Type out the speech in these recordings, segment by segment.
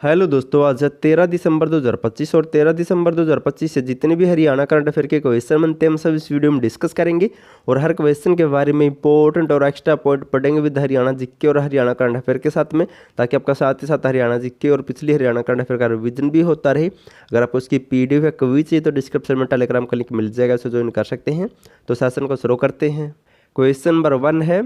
Hello दोस्तों, आज है 13 दिसंबर 2025 और 13 दिसंबर 2025 से जितने भी हरियाणा करंट अफेयर के क्वेश्चन बनते हैं हम सब इस वीडियो में डिस्कस करेंगे और हर क्वेश्चन के बारे में इंपॉर्टेंट और एक्स्ट्रा पॉइंट पढ़ेंगे विद हरियाणा जीके और हरियाणा करंट अफेयर के साथ में, ताकि आपका साथ ही साथ हरियाणा जीके और पिछली हरियाणा करंट अफेयर का रिविजन भी होता रहे। अगर आपको उसकी पीडीएफ या क्विज चाहिए तो डिस्क्रिप्शन में टेलीग्राम का लिंक मिल जाएगा, उसे ज्वाइन कर सकते हैं। तो सेशन को शुरू करते हैं। क्वेश्चन नंबर 1 है,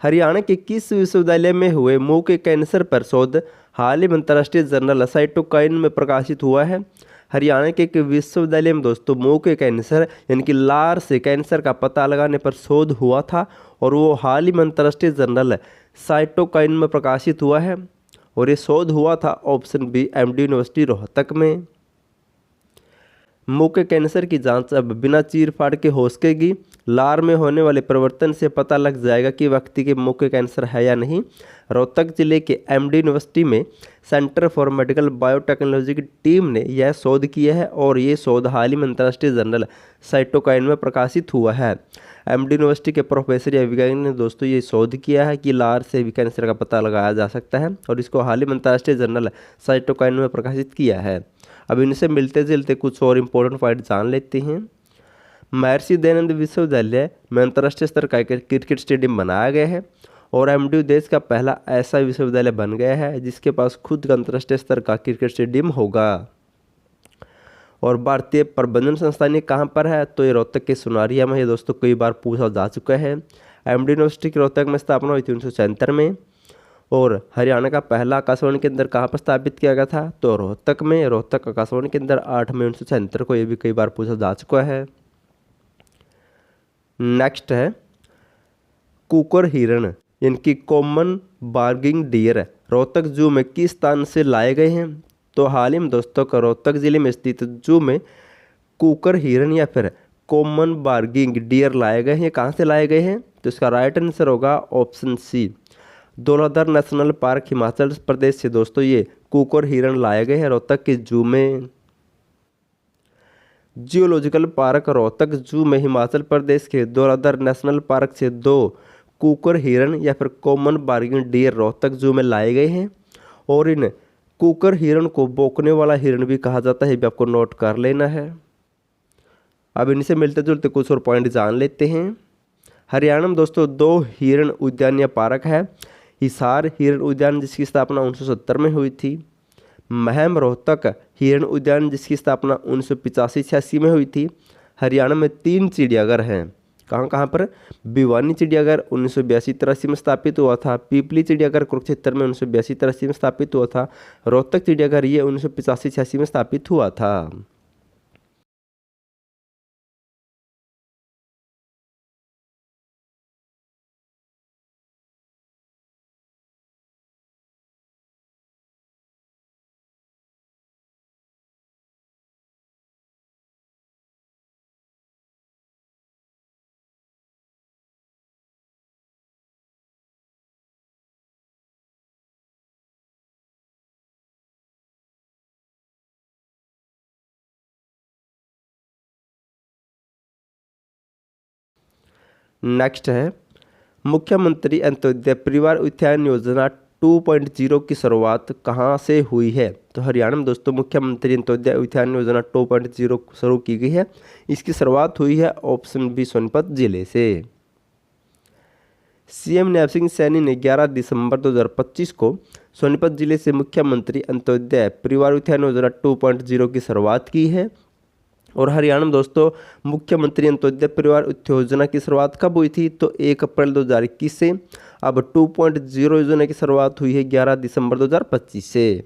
हरियाणा के किस विश्वविद्यालय में हुए मुंह के कैंसर पर शोध हाल ही में अंतर्राष्ट्रीय जर्नल साइटोकाइन में प्रकाशित हुआ है? हरियाणा के एक विश्वविद्यालय में दोस्तों मुंह के कैंसर यानी कि लार से कैंसर का पता लगाने पर शोध हुआ था और वो हाल ही में अंतर्राष्ट्रीय जर्नल साइटोकाइन में प्रकाशित हुआ है और ये शोध हुआ था option B MD university Rohtak में। मुंह के कैंसर की जांच अब बिना चीर फाड़ के हो सकेगी। लार में होने वाले परिवर्तन से पता लग जाएगा कि व्यक्ति के मुंह के कैंसर है या नहीं। रोहतक जिले के एमडी यूनिवर्सिटी में सेंटर फॉर मेडिकल बायोटेक्नोलॉजी की टीम ने यह शोध किया है और ये शोध हाल ही में अंतर्राष्ट्रीय जर्नल साइटोकाइन में प्रकाशित हुआ है। एमडी यूनिवर्सिटी के प्रोफेसर या वैज्ञानिक ने दोस्तों ये शोध किया है कि लार से भी कैंसर का पता लगाया जा सकता है और इसको हाल ही में अंतर्राष्ट्रीय जर्नल साइटोकाइन में प्रकाशित किया है। अब इनसे मिलते जुलते कुछ और इम्पोर्टेंट पॉइंट जान लेते हैं। महर्षि दयानंद विश्वविद्यालय में अंतर्राष्ट्रीय स्तर का क्रिकेट स्टेडियम बनाया गया है और एमडी देश का पहला ऐसा विश्वविद्यालय बन गया है जिसके पास खुद का अंतर्राष्ट्रीय स्तर का क्रिकेट स्टेडियम होगा। और भारतीय प्रबंधन संस्थान ये कहाँ पर है? तो ये रोहतक के सुनारिया में। ये दोस्तों कई बार पूछा जा चुका है। एमडी यूनिवर्सिटी की रोहतक में स्थापना हुई थी 1974 में। और हरियाणा का पहला आकाशवाणी केंद्र कहाँ पर स्थापित किया गया था? तो रोहतक में। रोहतक आकाशवाणी केंद्र 8 मई 1976 को, ये भी कई बार पूछा जा चुका है। नेक्स्ट है, कुकर हिरण इनकी कॉमन बार्गिंग डियर रोहतक जू में किस स्थान से लाए गए हैं? तो हाल ही में दोस्तों का रोहतक जिले में स्थित जू में कुकर हिरण या फिर कॉमन बार्गिंग डियर लाए गए हैं। कहाँ से लाए गए हैं? तो इसका राइट आंसर होगा option C, Dhauladhar National Park Himachal Pradesh से दोस्तों ये कुकर हिरण लाए गए हैं रोहतक के जू में। जियोलॉजिकल पार्क रोहतक जू में हिमाचल प्रदेश के धौलाधर नेशनल पार्क से 2 कुकर हिरण या फिर कॉमन बार्गिंग डियर रोहतक जू में लाए गए हैं और इन कुकर हिरण को भौंकने वाला हिरण भी कहा जाता है, भी आपको नोट कर लेना है। अब इनसे मिलते जुलते कुछ और पॉइंट जान लेते हैं। हरियाणा में दोस्तों 2 हिरण उद्यान या पार्क है। हिसार हिरण उद्यान जिसकी स्थापना 1970 में हुई थी। महम रोहतक हिरण उद्यान जिसकी स्थापना 1985-86 में हुई थी। हरियाणा में 3 चिड़ियाघर हैं। कहाँ कहाँ पर? भिवानी चिड़ियाघर 1982-83 में स्थापित हुआ था। पीपली चिड़ियाघर कुरुक्षेत्र में 1982-83 में स्थापित हुआ था। रोहतक चिड़ियाघर ये 1985-86 में स्थापित हुआ था। नेक्स्ट है, मुख्यमंत्री अंत्योदय परिवार उत्थान योजना 2.0 की शुरुआत कहाँ से हुई है? तो हरियाणा में दोस्तों मुख्यमंत्री अंत्योदय उत्थान योजना 2.0 शुरू की गई है। इसकी शुरुआत हुई है ऑप्शन बी सोनीपत जिले से। सीएम नैब सिंह सैनी ने 11 दिसंबर 2025 को सोनीपत जिले से मुख्यमंत्री अंत्योदय परिवार उत्थान योजना 2.0 की शुरुआत की है। और हरियाणा में दोस्तों मुख्यमंत्री अंत्योदय परिवार उत्थान योजना की शुरुआत कब हुई थी? तो 1 अप्रैल 2021 से। अब 2.0 योजना की शुरुआत हुई है 11 दिसंबर 2025 से।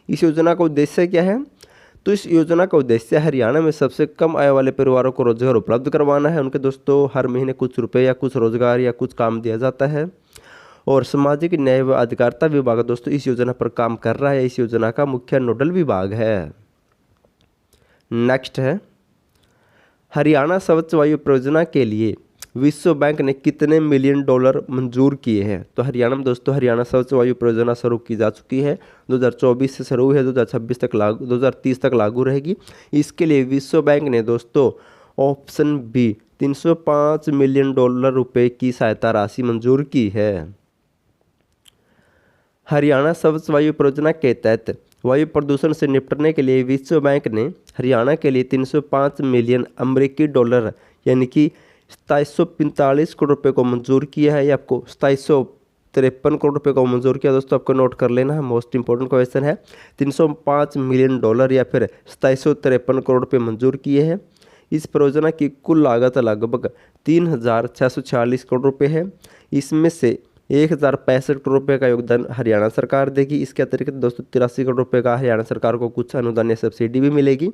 इस योजना का उद्देश्य क्या है? तो इस योजना का उद्देश्य हरियाणा में सबसे कम आय वाले परिवारों को रोजगार उपलब्ध करवाना है। उनके दोस्तों हर महीने कुछ रुपये या कुछ रोजगार या कुछ काम दिया जाता है। और सामाजिक न्याय व अधिकारिता विभाग दोस्तों इस योजना पर काम कर रहा है। इस योजना का मुख्य नोडल विभाग है। नेक्स्ट है, हरियाणा स्वच्छ वायु परियोजना के लिए विश्व बैंक ने कितने मिलियन डॉलर मंजूर किए हैं? तो हरियाणा में दोस्तों हरियाणा स्वच्छ वायु परियोजना शुरू की जा चुकी है। 2024 से शुरू है, 2026 तक लागू, 2030 तक लागू रहेगी। इसके लिए विश्व बैंक ने दोस्तों ऑप्शन बी 305 मिलियन डॉलर रुपए की सहायता राशि मंजूर की है। हरियाणा स्वच्छ वायु परियोजना के तहत वायु प्रदूषण से निपटने के लिए विश्व बैंक ने हरियाणा के लिए 305 मिलियन अमेरिकी डॉलर यानी कि 2745 करोड़ रुपए को मंजूर किया है। ये आपको 2753 करोड़ रुपए को मंजूर किया दोस्तों, आपको नोट कर लेना है, मोस्ट इंपॉर्टेंट क्वेश्चन है। 305 मिलियन डॉलर या फिर 2753 करोड़ रुपए मंजूर किए हैं। इस परियोजना की कुल लागत लगभग 3646 करोड़ रुपए है। इसमें से 1065 करोड़ रुपए का योगदान हरियाणा सरकार देगी। इसके अतिरिक्त दोस्तों 83 करोड़ रुपए का हरियाणा सरकार को कुछ अनुदान या सब्सिडी भी मिलेगी।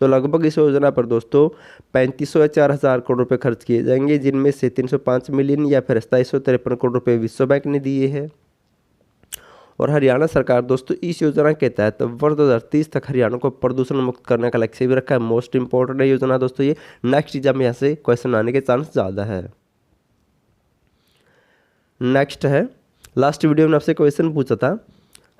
तो लगभग इस योजना पर दोस्तों 3500 या 4000 करोड़ रुपए खर्च किए जाएंगे, जिनमें से 305 मिलियन या फिर 2753 करोड़ रुपए विश्व बैंक ने दिए हैं। और हरियाणा सरकार दोस्तों इस योजना के तहत वर्ष 2030 तक हरियाणा को प्रदूषण मुक्त करने का लक्ष्य भी रखा है। मोस्ट इंपॉर्टेंट है योजना दोस्तों ये, नेक्स्ट एग्जाम में यहाँ से क्वेश्चन आने के चांस ज़्यादा है। नेक्स्ट है, लास्ट वीडियो में आपसे क्वेश्चन पूछा था,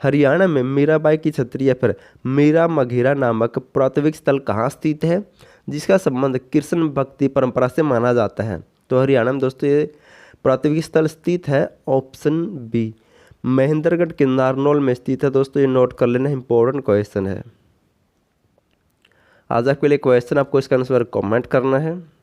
हरियाणा में मीराबाई की छतरी या फिर मीरा मघेरा नामक पुरातात्विक स्थल कहाँ स्थित है, जिसका संबंध कृष्ण भक्ति परंपरा से माना जाता है। तो हरियाणा में दोस्तों ये पुरातात्विक स्थल स्थित है, ऑप्शन बी महेंद्रगढ़ के नारनौल में स्थित है। दोस्तों ये नोट कर लेना, इंपॉर्टेंट क्वेश्चन है। आज आपके लिए क्वेश्चन, आपको इसका आंसर कमेंट करना है।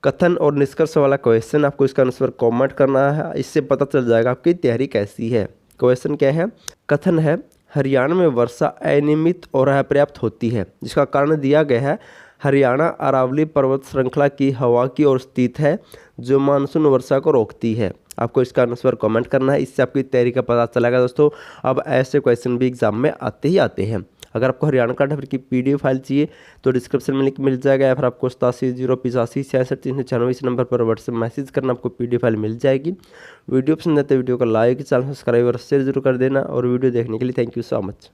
कथन और निष्कर्ष वाला क्वेश्चन, आपको इसका आंसर कमेंट करना है, इससे पता चल जाएगा आपकी तैयारी कैसी है। क्वेश्चन क्या है, कथन है हरियाणा में वर्षा अनियमित और अपर्याप्त होती है, जिसका कारण दिया गया है हरियाणा अरावली पर्वत श्रृंखला की हवा की ओर स्थित है, जो मानसून वर्षा को रोकती है। आपको इसका आंसर कमेंट करना है, इससे आपकी तैयारी का पता चलेगा दोस्तों। अब ऐसे क्वेश्चन भी एग्जाम में आते ही आते हैं। अगर आपको हरियाणा करंट अफेयर की PDF फाइल चाहिए तो डिस्क्रिप्शन में लिंक मिल जाएगा, या फिर आपको 8708566396 इस नंबर पर व्हाट्सएप मैसेज करना, आपको PDF फाइल मिल जाएगी। वीडियो पसंद आते वीडियो को लाइक, चैनल सब्सक्राइब और शेयर जरूर कर देना। और वीडियो देखने के लिए थैंक यू सो मच।